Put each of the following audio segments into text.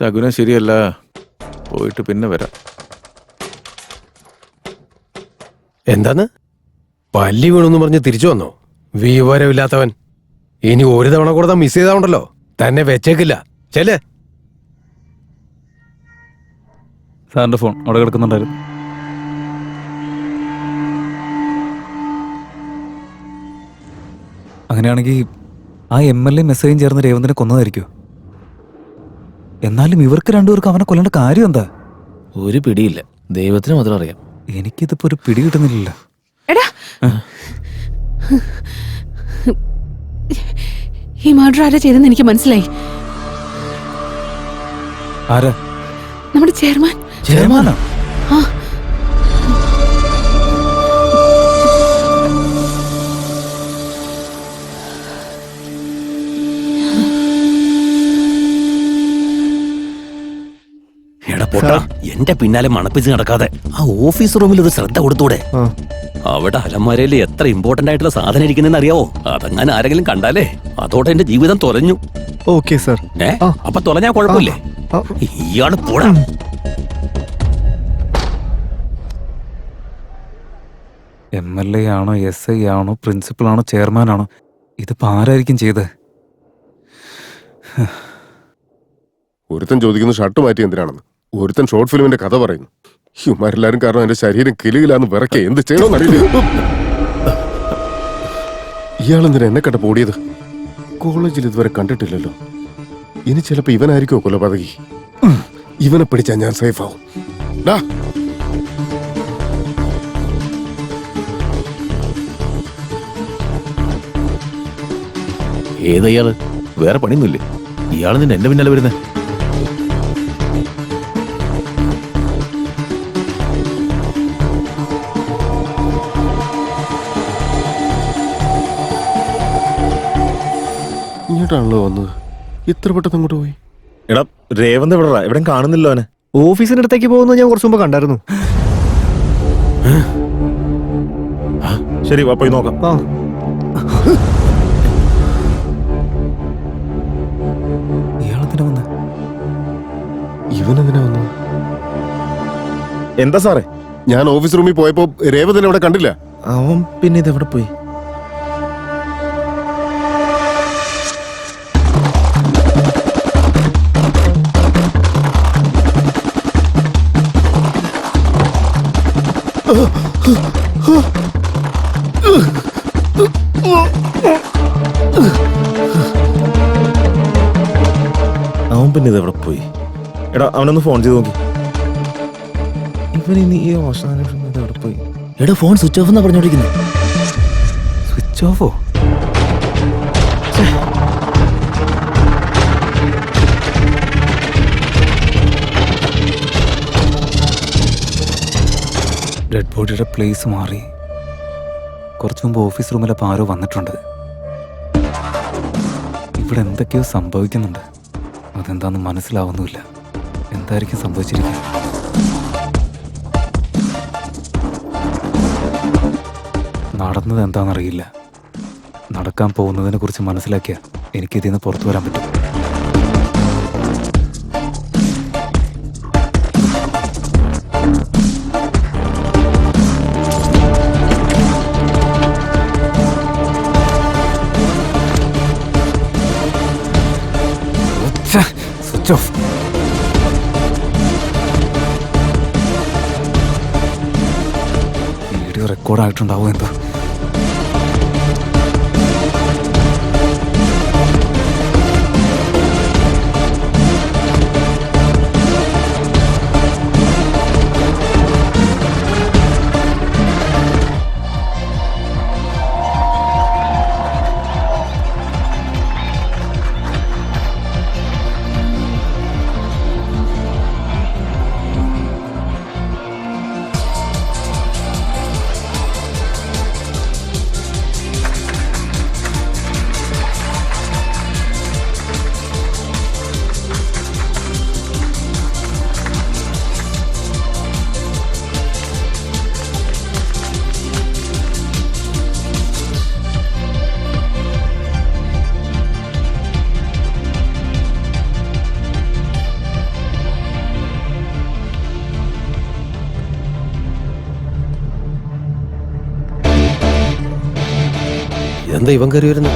ലഘുന ശരിയല്ല. പോയിട്ട് പിന്നെ വരാം. എന്താന്ന് പല്ലി വീണെന്ന് പറഞ്ഞ് തിരിച്ചു വന്നോ? വിവരമില്ലാത്തവൻ. ഇനി ഒരു തവണ കൂടെ മിസ് ചെയ്താണ്ടല്ലോ തന്നെ വെച്ചേക്കില്ല. ചെല്ലേ. സാറിന്റെ ഫോൺ അവിടെ കിടക്കുന്നുണ്ടായിരുന്നു. അങ്ങനെയാണെങ്കിൽ ആ MLA മെസ്സേജും ചേർന്ന് രേവന്തിനെ കൊന്നതായിരിക്കോ? എന്നാലും ഇവർക്ക് രണ്ടുപേർക്കും അവനെ കൊല്ലേണ്ട കാര്യം എന്താ? ഒരു പിടിയില്ല. ദൈവത്തിന് മാത്രം അറിയാം. എനിക്കിതിപ്പോ ഒരു പിടി കിട്ടുന്നില്ല. എടാ, ഈ മർഡർ ആരാ ചെയ്തെന്ന് എനിക്ക് മനസ്സിലായി. ആരാ? നമ്മുടെ ചെയർമാൻ. ചെയർമാനാ? ആ, എന്റെ പിന്നാലെ മണപ്പിച്ച് നടക്കാതെ ആ ഓഫീസ് റൂമിൽ ഒരു ശ്രദ്ധ കൊടുത്തൂടെ? അവിടെ അലമാരയിൽ എത്ര ഇമ്പോർട്ടന്റ് ആയിട്ടുള്ള സാധനം ഇരിക്കുന്നെന്ന് അറിയാവോ? അതങ്ങനെ ആരെങ്കിലും കണ്ടാലേ അതോടെ എന്റെ ജീവിതം തൊലഞ്ഞു. Okay sir. അപ്പൊ തൊലഞ്ഞാ കുഴപ്പമില്ലേ? ഇയാള് പോടാ. MLA ആണോ, SI ആണോ, പ്രിൻസിപ്പൽ ആണോ, ചെയർമാൻ ആണോ? ഇതിപ്പോ ആരായിരിക്കും ചെയ്ത്? ഒരുത്തൻ ചോദിക്കുന്നു ഷർട്ട് മാറ്റി എന്തിനാണെന്ന്. ഒരുത്തൻ ഷോർട്ട് ഫിലിമിന്റെ കഥ പറയുന്നു. ഇവന്മാരെല്ലാരും കാരണം എന്റെ ശരീരം കിലുകിലാന്ന് വിറക്കെ. എന്ത് ചെയ്യണമെന്നറിയില്ല. ഇയാളെന്തിനാ എന്നെ കണ്ട പോടിയത്? കോളേജിൽ ഇതുവരെ കണ്ടിട്ടില്ലല്ലോ. ഇനി ചിലപ്പോ ഇവനായിരിക്കോ കൊലപാതകി. ഇവനെ പിടിച്ചാ ഞാൻ സേഫ് ആവും. ഏതയാള്? വേറെ പണിയൊന്നുമില്ലേ? ഇയാള് നിന്നെ എന്റെ പിന്നാലെ വരുന്നേ? ഇങ്ങോട്ടാണല്ലോ വന്നത്. ഇത്ര പെട്ടെന്ന് അങ്ങോട്ട് പോയി. എടാ രേവന്ത് എവിടെടാ? എവിടെ കാണുന്നില്ലോ അവനെ. ഓഫീസിന്റെ അടുത്തേക്ക് പോകുന്നത് ഞാൻ കുറച്ചു മുമ്പ് കണ്ടായിരുന്നു. ശരി, പോയി നോക്കാം. ഇയാളെന്തിനാ വന്ന്? ഇവനെന്തിനാ വന്നത്? എന്താ സാറേ? ഞാൻ ഓഫീസ് റൂമിൽ പോയപ്പോ രേവതിനെ അവിടെ കണ്ടില്ല. അവൻ പിന്നെ ഇതെവിടെ പോയി? അവൻ പിന്നെ ഇതെവിടെ പോയി? എടാ അവനൊന്ന് ഫോൺ ചെയ്ത് നോക്കി. ഇവനിനി ഈ അവസാനം ഇതെവിടെ പോയി? എടാ ഫോൺ സ്വിച്ച് ഓഫ് എന്നാ പറഞ്ഞോണ്ടിരിക്കുന്നത്. സ്വിച്ച് ഓഫോ? ഡെഡ് ബോഡിയുടെ പ്ലേസ് മാറി. കുറച്ചു മുമ്പ് ഓഫീസ് റൂമിലപ്പോൾ ആരോ വന്നിട്ടുണ്ട്. ഇവിടെ എന്തൊക്കെയോ സംഭവിക്കുന്നുണ്ട്. അതെന്താണെന്ന് മനസ്സിലാവുന്നുമില്ല. എന്തായിരിക്കും സംഭവിച്ചിരിക്കുക? നടന്നത് എന്താണെന്നറിയില്ല. നടക്കാൻ പോകുന്നതിനെ കുറിച്ച് മനസ്സിലാക്കിയാൽ എനിക്കിതിൽ നിന്ന് പുറത്തു വരാൻ പറ്റും. Switch off. വീഡിയോ റെക്കോർഡായിട്ടുണ്ടാവും എന്തോ. ഇതെന്താ ഇവൻ കയറി വരുന്നു?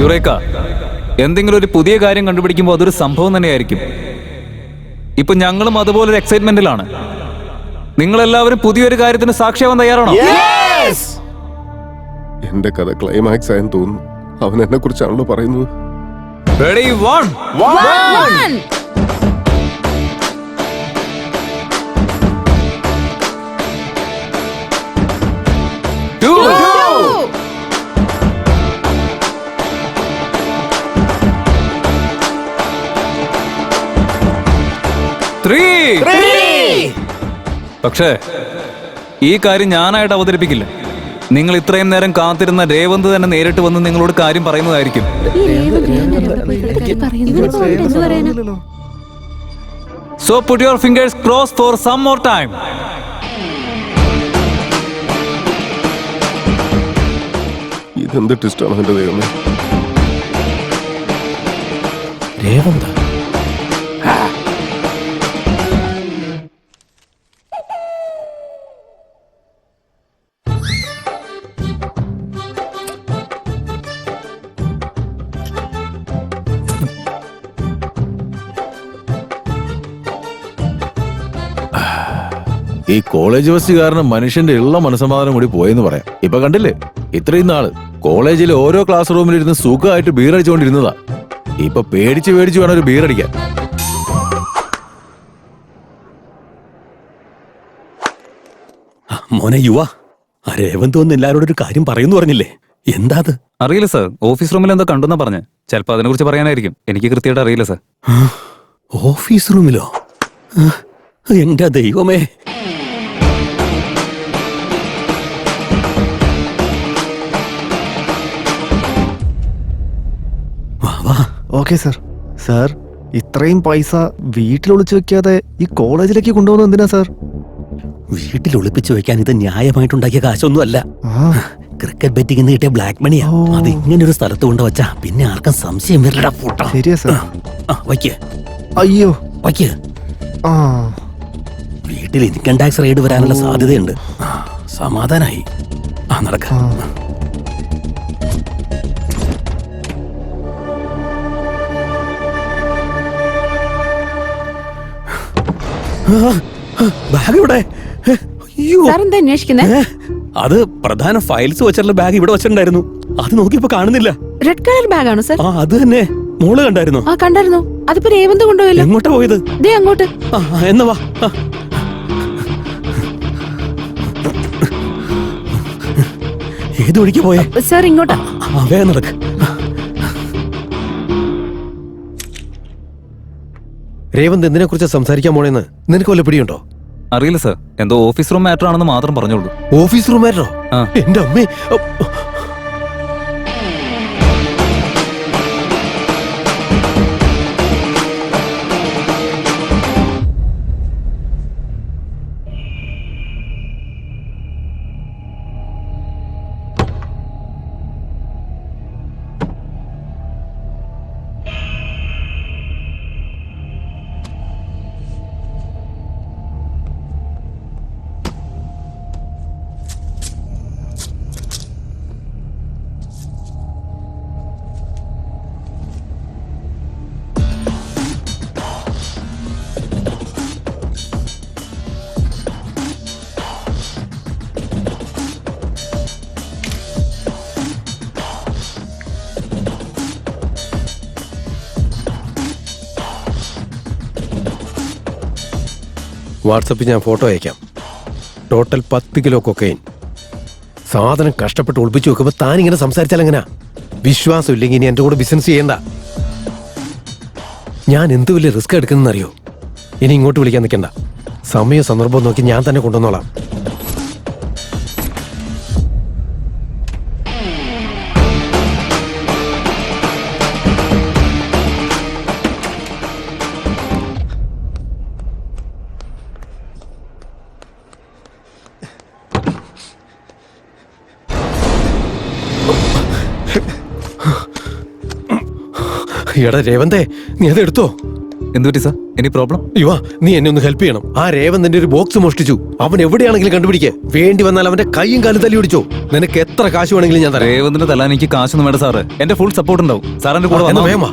യുറേക്ക, എന്തെങ്കിലും ഒരു പുതിയ കാര്യം കണ്ടുപിടിക്കുമ്പോൾ അതൊരു സംഭവം തന്നെയായിരിക്കും. ഇപ്പൊ ഞങ്ങളും അതുപോലൊരു എക്സൈറ്റ്മെന്റിലാണ്. നിങ്ങളെല്ലാവരും പുതിയൊരു കാര്യത്തിന് സാക്ഷിയാവാൻ തയ്യാറാണോ? എന്റെ കഥ ക്ലൈമാക്സ് ആയെന്ന് തോന്നുന്നു. അവൻ എന്നെ കുറിച്ചാണല്ലോ പറയുന്നത്. Ready, one. Two. Three. പക്ഷേ ഈ കാര്യം ഞാനായിട്ട് അവതരിപ്പിക്കില്ല. നിങ്ങൾ ഇത്രയും നേരം കാത്തിരുന്ന രേവന്ത് തന്നെ നേരിട്ട് വന്ന് നിങ്ങളോട് കാര്യം പറയുന്നതായിരിക്കും. So put your fingers crossed for some more time. ഇതെന്ത് ട്വിസ്റ്റാണ് എന്റെ ദൈവമേ. രേവന്ത ഈ കോളേജ് ബസ് കാരണം മനുഷ്യന്റെ ഉള്ള മനസ്സമാധാനം കൂടി പോയെന്ന് പറയാം. ഇപ്പൊ കണ്ടില്ലേ, ഇത്രയും നാള് കോളേജിലെ ഓരോ ക്ലാസ് റൂമിലിരുന്ന് സുഖമായിട്ട് ബീറടിച്ചുകൊണ്ടിരുന്നതാ. ഇപ്പൊ പേടിച്ച് വേണം ഒരു ബീറടിക്കാൻ. മോനെ യുവ, ആ രേവന്ത് വന്ന് എല്ലാവരോടും ഒരു കാര്യം പറയുന്നു പറഞ്ഞില്ലേ? എന്താ അത്? അറിയില്ല സർ, ഓഫീസ് റൂമിൽ എന്താ കണ്ടെന്നാ പറഞ്ഞേ. ചിലപ്പോൾ അതിനെ കുറിച്ച് പറയാനായിരിക്കും. എനിക്ക് കൃത്യമായിട്ട് അറിയില്ല സർ. ഓഫീസ് റൂമിലോ? എന്റെ ദൈവമേ. Okay sir. സാർ, ഇത്രയും പൈസ വീട്ടിൽ ഒളിച്ചു വെക്കാതെ ഈ കോളേജിലേക്ക് കൊണ്ടുപോകുന്നത് എന്തിനാ സാർ? വീട്ടിൽ ഒളിപ്പിച്ചു വെക്കാൻ ഇത് ന്യായമായിട്ടുണ്ടാക്കിയ കാശൊന്നും അല്ല. ആ, ക്രിക്കറ്റ് ബെറ്റിംഗ് കിട്ടിയ ബ്ലാക്ക് മണിയാ. അത് ഇങ്ങനെ ഒരു സ്ഥലത്ത് കൊണ്ട് വെച്ചാ പിന്നെ ആർക്കും സംശയം വരില്ലടാ പൂട്ടാ. ശരിയാ സാർ. വയ്ക്ക് അയ്യോ. വയ്ക്ക്. ആ, വീട്ടിൽ ഇൻകം ടാക്സ് റെയ്ഡ് വരാനുള്ള സാധ്യതയുണ്ട്. സമാധാനായി. നടക്ക. ബാഗ് ഇവിടെ. സാറെന്താ അന്വേഷിക്കുന്നത്? അത് പ്രധാന ഫയൽസ് വെച്ചിട്ടുള്ള ബാഗ് ഇവിടെ വെച്ചിട്ടുണ്ടായിരുന്നു. അത് നോക്കിയപ്പോ കാണുന്നില്ല. റെഡ് കളർ ബാഗാണോ സാർ? അത് തന്നെ. മോള് കണ്ടായിരുന്നോ? ആ കണ്ടായിരുന്നു. അതിപ്പോ രേവന്ത് കൊണ്ടുപോയല്ലോ. എങ്ങോട്ടാ പോയത്? ദേ അങ്ങോട്ട്. എന്നാ വാ. ഏത് വഴിക്ക് പോയേ? സാർ ഇങ്ങോട്ടാ. വേഗം നടക്ക്. രേവന്ത് എന്തിനെ കുറിച്ച് സംസാരിക്കാൻ പോണെന്ന് നിനക്ക് വല്ല പിടിയുണ്ടോ? അറിയില്ല സർ, എന്തോ ഓഫീസ് റൂം മാറ്റർ ആണെന്ന് മാത്രം പറഞ്ഞോളൂ. ഓഫീസ് റൂമായിട്ടോ? ആ. എന്റെ അമ്മേ. വാട്സപ്പിൽ ഞാൻ ഫോട്ടോ അയക്കാം. Total 10 kilo cocaine. സാധനം കഷ്ടപ്പെട്ട് ഒളിപ്പിച്ചു വെക്കുമ്പോൾ താനിങ്ങനെ സംസാരിച്ചാൽ എങ്ങനെയാ? വിശ്വാസം ഇല്ലെങ്കിൽ ഇനി എൻ്റെ കൂടെ ബിസിനസ് ചെയ്യണ്ട. ഞാൻ എന്ത് വലിയ റിസ്ക് എടുക്കുന്നറിയോ? ഇനി ഇങ്ങോട്ട് വിളിക്കാൻ നിൽക്കണ്ട. സമയവും സന്ദർഭവും നോക്കി ഞാൻ തന്നെ കൊണ്ടുവന്നോളാം. എടാ രേവന്തേ, നീ അത് എടുത്തോ. എന്തുപറ്റി സാർ? Any problem? യുവാ, നീ എന്നെ ഒന്ന് ഹെൽപ്പ് ചെയ്യണം. ആ രേവന്തന്റെ ഒരു ബോക്സ് മോഷ്ടിച്ചു. അവൻ എവിടെയാണെങ്കിലും കണ്ടുപിടിക്കേ. വേണ്ടി വന്നാൽ അവന്റെ കൈയും കാലും തല്ലി പിടിച്ചോ. നിനക്ക് എത്ര കാശ് വേണമെങ്കിലും ഞാൻ തരാം. രേവന്തിന്റെ തല എനിക്ക് കാശൊന്നും വേണ്ട സാറ്. എന്റെ ഫുൾ സപ്പോർട്ട് ഉണ്ടാവും. സാറിന്റെ കൂടെ എന്നാ വന്നാ വേഗം വാ.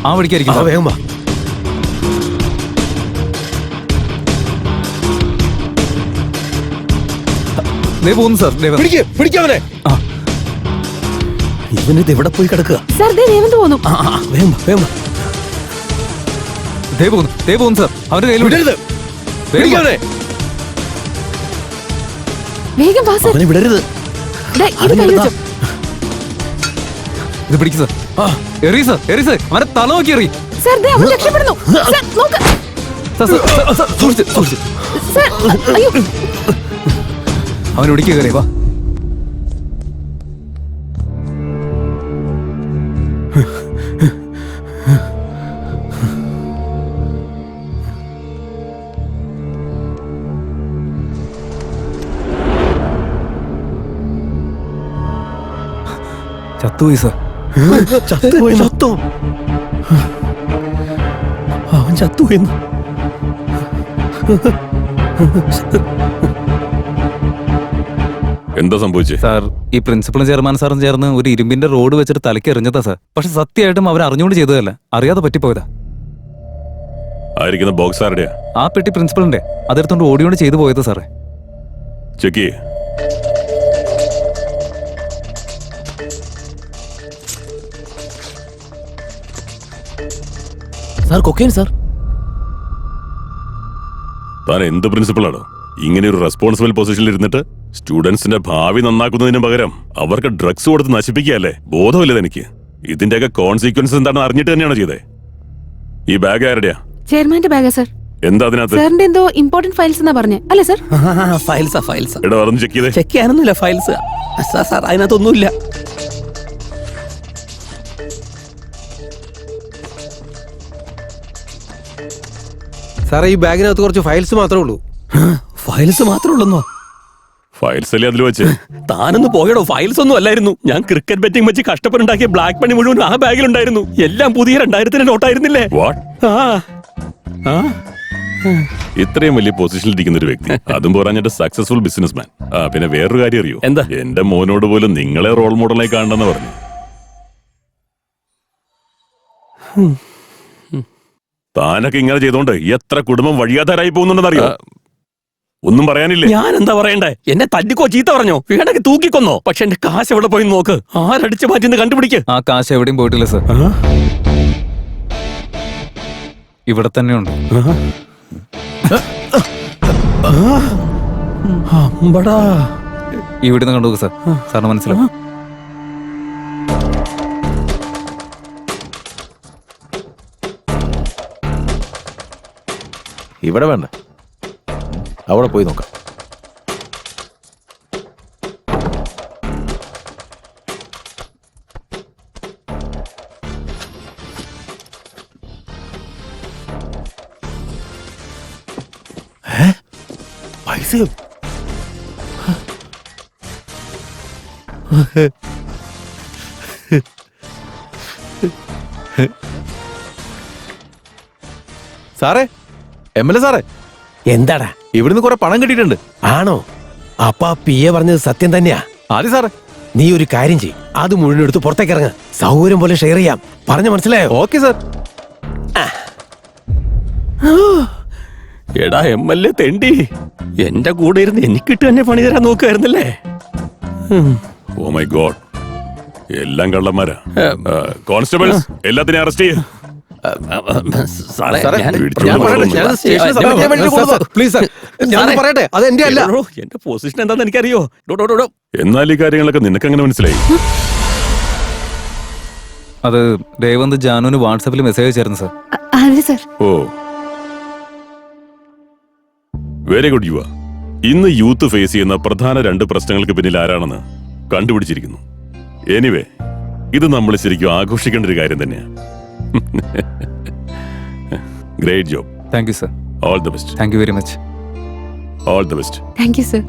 ആ വഴിക്കായിരിക്കും സാർ. വേഗം വാ. ദേ പോകുന്നു സാർ. പിടിക്കവനെ. ഇവനിത് എവിടെ പോയി കിടക്കുക? സാർ ദേ രേവന്ത് പോന്നു. വേഗം വാ, വേഗം വാ. ദേ പോകുന്നു സാർ. അവന്റെ കയ്യിൽ വിടരുത്. പിടിക്കവനെ. വേഗം വാ സാർ. അവനെ വിടരുത്. ദേ, ഇത് കൈ വെച്ചോ. ഇത് പിടിക്കും സാർ. എറി സാർ, എറി സാർ. അവനെ തല നോക്കി എറി. സാർ ദേ അവൻ രക്ഷപ്പെടുന്നു. സാർ നോക്ക്. സാർ, സൂക്ഷിച്ച്. സാർ അയ്യോ. അവൻ ഒടിക്കുക കയറി വാ. ചത്തുപോയി സാർ. ചത്തോ? അവൻ ചത്തുപോയെന്ന്. എന്താ സംഭവിച്ചേ? സാർ, ഈ പ്രിൻസിപ്പളും ചെയർമാൻ സാറും ചേർന്ന് ഒരു ഇരുമ്പിന്റെ റോഡ് വെച്ചിട്ട് തലയ്ക്ക് എറിഞ്ഞതാ സാർ. പക്ഷെ സത്യമായിട്ടും അവർ അറിഞ്ഞുകൊണ്ട് ചെയ്തതല്ല, അറിയാതെ പറ്റിപ്പോയതാ. ആയിരിക്കുന്ന ബോക്സ് ആരുടെയാ? ആ പെട്ടി പ്രിൻസിപ്പളിന്റെ. അതെടുത്തോണ്ട് ഓടിയോണ്ട് ചെയ്തു പോയത് സാറേ. ചെക്ക് ചെയ്യേ. Sir, cocaine sir. താൻ എന്ത് പ്രിൻസിപ്പളാണോ ഇങ്ങനെ ഒരു റെസ്പോൺസിബിൾ പൊസിഷനിൽ ഇരുന്നിട്ട് സ്റ്റുഡൻസിന്റെ ഭാവി നന്നാക്കുന്നതിന് പകരം അവർക്ക് ഡ്രഗ്സ് കൊടുത്ത് നശിപ്പിക്കുകയല്ലേ? ബോധമില്ല എനിക്ക്. ഇതിന്റെയൊക്കെ കോൺസിക്വൻസ് എന്താണെന്ന് അറിഞ്ഞിട്ട് തന്നെയാണോ ചെയ്തേ? ഈ ബാഗ് ആരുടെയാ? ചെയർമാന്റെ ബാഗാ സാർ. എന്താ അതിനകത്ത്? സാറിന്റെ എന്തോ ഇമ്പോർട്ടന്റ് ഫയൽസ് എന്നാ പറഞ്ഞേ അല്ലേ സാർ? ഫയൽസ്. എടാ, പറഞ്ഞു ചെക്ക് ചെയ്തേ. ചെക്ക് ചെയ്യാനൊന്നുമില്ല, ഫയൽസ്. സാർ അതിനകത്തൊന്നുമില്ല. സാറേ, ഈ ബാഗിനകത്ത് കുറച്ച് ഫയൽസ് മാത്രമേ ഉള്ളൂ. ഫയൽസ് മാത്രമേ ഉള്ളെന്നോ? ഫയൽസ് അല്ലേ അതിൽ വെച്ച്? താനൊന്ന് പോയടോ. ഫയൽസ് ഒന്നും അല്ലായിരുന്നു. ഞാൻ ക്രിക്കറ്റ് ബെറ്റിംഗ് വെച്ച് കഷ്ടപ്പെട്ടുണ്ടാക്കിയ ബ്ലാക്ക് മണി മുഴുവൻ ആ ബാഗിലുണ്ടായിരുന്നു. എല്ലാം പുതിയ 2000 നോട്ടായിരുന്നില്ലേ? വാട്ട്? ഇത്രയും വലിയ പൊസിഷനിൽ ഇരിക്കുന്ന ഒരു വ്യക്തി, അതും പോരാഞ്ഞിട്ട് സക്സസ്ഫുൾ ബിസിനസ്മാൻ. പിന്നെ വേറൊരു കാര്യം അറിയോ? എന്താ? എന്റെ മോനോട് പോലും നിങ്ങളെ റോൾ മോഡലായി കാണണമെന്ന് പറഞ്ഞു. താനൊക്കെ ഇങ്ങനെ ചെയ്തോണ്ട് എത്ര കുടുംബം വഴിയാതാരായി പോകുന്നുണ്ടെന്നറിയോ? ഒന്നും പറയാനില്ലേ? ഞാൻ എന്താ പറയണ്ടേ? എന്നെ തല്ലിക്കോ, ചീത്ത പറഞ്ഞോ, വേണമെങ്കിൽ തൂക്കിക്കൊന്നോ. പക്ഷെ എന്റെ കാശ് എവിടെ പോയി നോക്ക്. ആരടിച്ചു മാറ്റിന്ന് കണ്ടുപിടിക്ക്. ആ കാശ് എവിടെയും പോയിട്ടില്ല സാർ. ഇവിടെ തന്നെയുണ്ട്. ഇവിടുന്ന് കണ്ടുപോകും സാർ. സാറിന് മനസ്സിലാവും. ഇവിടെ വേണ്ട, അവിടെ പോയി നോക്കാം. പൈസയോ? സാറേ, MLA സാറേ, എന്താടാ? ഇവിടുന്ന് കുറെ പണം കിട്ടിയിട്ടുണ്ട്. ആണോ? അപ്പൊ ആ PA പറഞ്ഞത് സത്യം തന്നെയാ? ആദ്യം സാറേ, നീ ഒരു കാര്യം ചെയ്യ്, അത് മുഴുവൻ എടുത്ത് പുറത്തേക്ക് ഇറങ്ങ. സൗകര്യം പോലെ ഷെയർ ചെയ്യാം. പറഞ്ഞു മനസ്സിലായോ? Okay sir. എടാ MLA തെണ്ടി, എന്റെ കൂടെ ഇരുന്ന് എനിക്കിട്ട് തന്നെ പണി തരാൻ നോക്കുമായിരുന്നല്ലേ? ഓ മൈ ഗോഡ്, എല്ലാം കള്ളന്മാരാ. കോൺസ്റ്റബിൾസ്, എല്ലാത്തിനെയും അറസ്റ്റ് ചെയ്യേ. സാറേ, പറയട്ടെ, അത് എന്റെ അല്ല. എന്റെ പൊസിഷൻ എന്താന്ന് എനിക്കറിയോ. എന്നാൽ ഈ കാര്യങ്ങളൊക്കെ നിനക്ക് എങ്ങനെ മനസ്സിലായി? അത് രേവന്ത് ജാനുവിന് വാട്സാപ്പിൽ മെസ്സേജ് അയച്ചായിരുന്നു സാർ. അതെ സാർ. ഓ, വെരി ഗുഡ് യുവ. ഇന്ന് യൂത്ത് ഫേസ് ചെയ്യുന്ന പ്രധാന 2 പ്രശ്നങ്ങൾക്ക് പിന്നിൽ ആരാണെന്ന് കണ്ടുപിടിച്ചിരിക്കുന്നു. എനിവേ, ഇത് നമ്മൾ ശരിക്കും ആഘോഷിക്കേണ്ട ഒരു കാര്യം തന്നെയാണ്. Great job. Thank you sir. All the best. Thank you very much. All the best. Thank you sir.